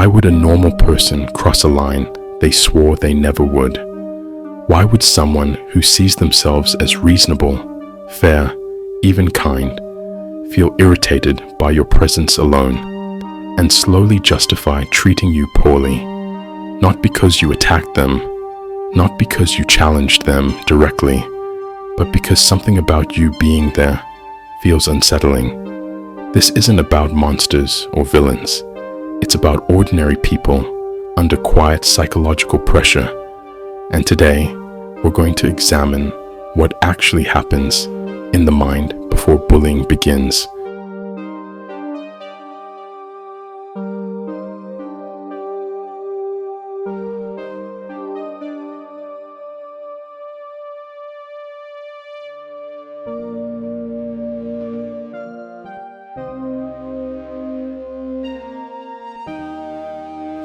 Why would a normal person cross a line they swore they never would? Why would someone who sees themselves as reasonable, fair, even kind, feel irritated by your presence alone and slowly justify treating you poorly? Not because you attacked them, not because you challenged them directly, but because something about you being there feels unsettling. This isn't about monsters or villains. It's about ordinary people under quiet psychological pressure. And today, we're going to examine what actually happens in the mind before bullying begins.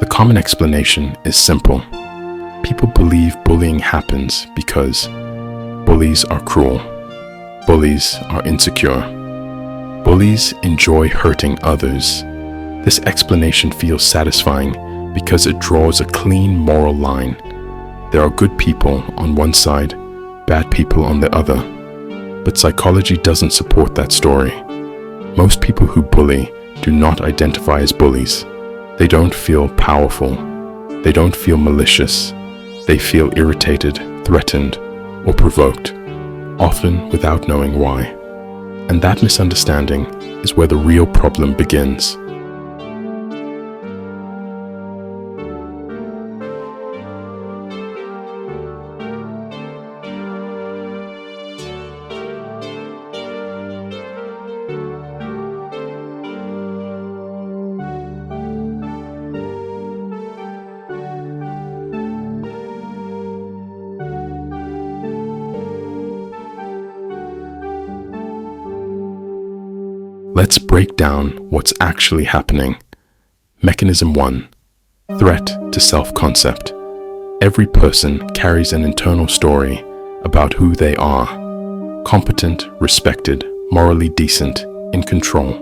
The common explanation is simple. People believe bullying happens because bullies are cruel, bullies are insecure, bullies enjoy hurting others. This explanation feels satisfying because it draws a clean moral line. There are good people on one side, bad people on the other. But psychology doesn't support that story. Most people who bully do not identify as bullies. They don't feel powerful. They don't feel malicious. They feel irritated, threatened, or provoked, often without knowing why. And that misunderstanding is where the real problem begins. Let's break down what's actually happening. Mechanism 1. Threat to self-concept. Every person carries an internal story about who they are. Competent, respected, morally decent, in control.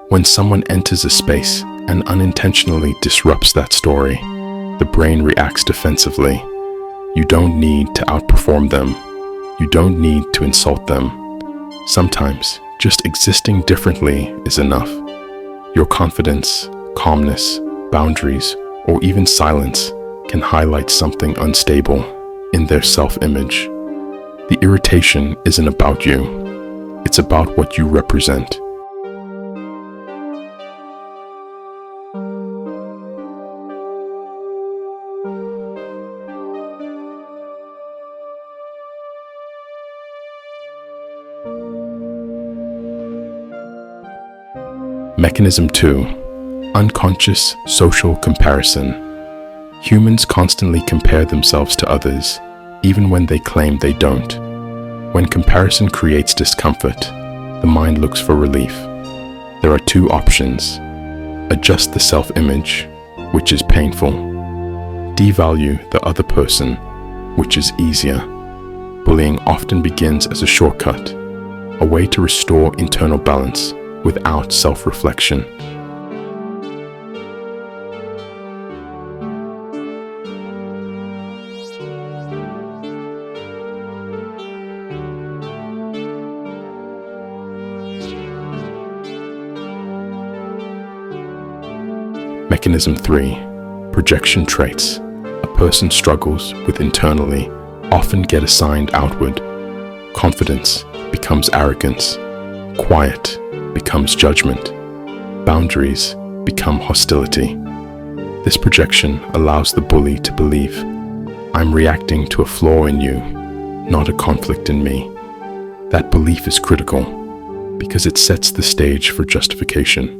When someone enters a space and unintentionally disrupts that story, the brain reacts defensively. You don't need to outperform them. You don't need to insult them. Sometimes, just existing differently is enough. Your confidence, calmness, boundaries, or even silence can highlight something unstable in their self-image. The irritation isn't about you. It's about what you represent. Mechanism 2. Unconscious social comparison. Humans constantly compare themselves to others, even when they claim they don't. When comparison creates discomfort, the mind looks for relief. There are two options. Adjust the self-image, which is painful. Devalue the other person, which is easier. Bullying often begins as a shortcut, a way to restore internal balance without self-reflection. Mechanism 3. Projection traits a person struggles with internally often get assigned outward. Confidence becomes arrogance. Quiet becomes judgment. Boundaries become hostility. This projection allows the bully to believe, I'm reacting to a flaw in you, not a conflict in me. That belief is critical because it sets the stage for justification.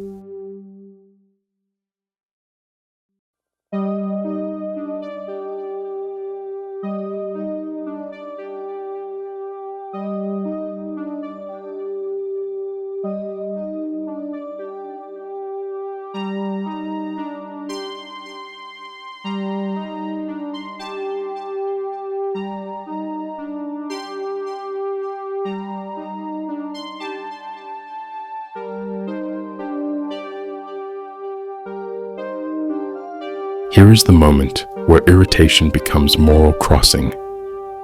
Here is the moment where irritation becomes moral crossing.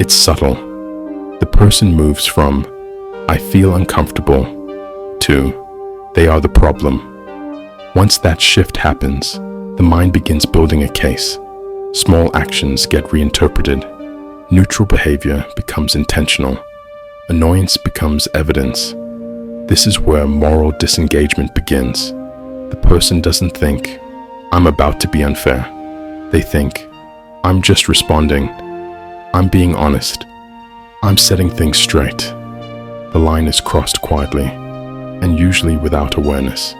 It's subtle. The person moves from, "I feel uncomfortable," to, "They are the problem." Once that shift happens, the mind begins building a case. Small actions get reinterpreted. Neutral behavior becomes intentional. Annoyance becomes evidence. This is where moral disengagement begins. The person doesn't think, "I'm about to be unfair." They think, "I'm just responding. I'm being honest. I'm setting things straight." The line is crossed quietly, and usually without awareness.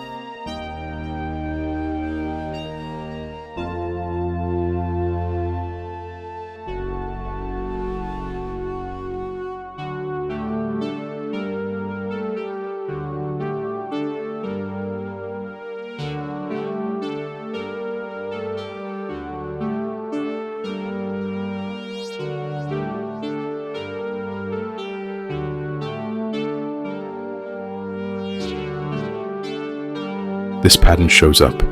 This pattern shows up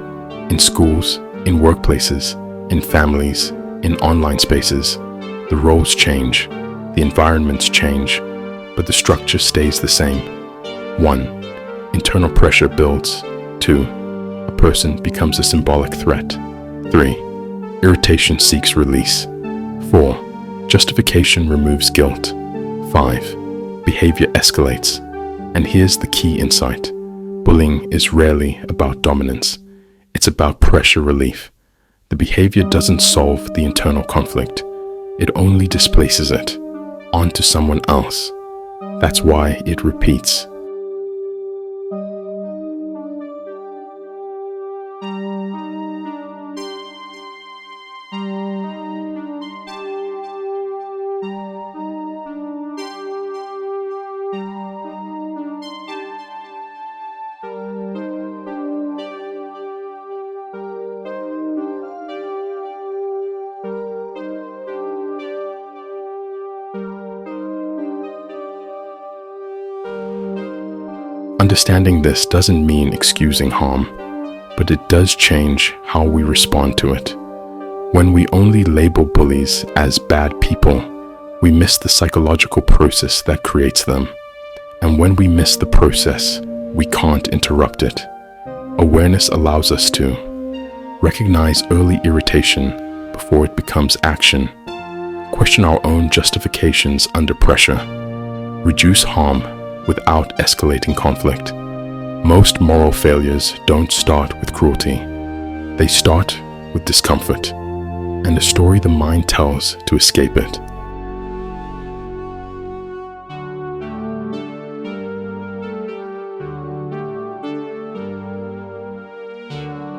in schools, in workplaces, in families, in online spaces. The roles change, the environments change, but the structure stays the same. 1. Internal pressure builds. 2. A person becomes a symbolic threat. 3. Irritation seeks release. 4. Justification removes guilt. 5. Behavior escalates. And here's the key insight. Bullying is rarely about dominance. It's about pressure relief. The behavior doesn't solve the internal conflict. It only displaces it onto someone else. That's why it repeats. Understanding this doesn't mean excusing harm, but it does change how we respond to it. When we only label bullies as bad people, we miss the psychological process that creates them. And when we miss the process, we can't interrupt it. Awareness allows us to recognize early irritation before it becomes action, question our own justifications under pressure, reduce harm without escalating conflict. Most moral failures don't start with cruelty. They start with discomfort and a story the mind tells to escape it.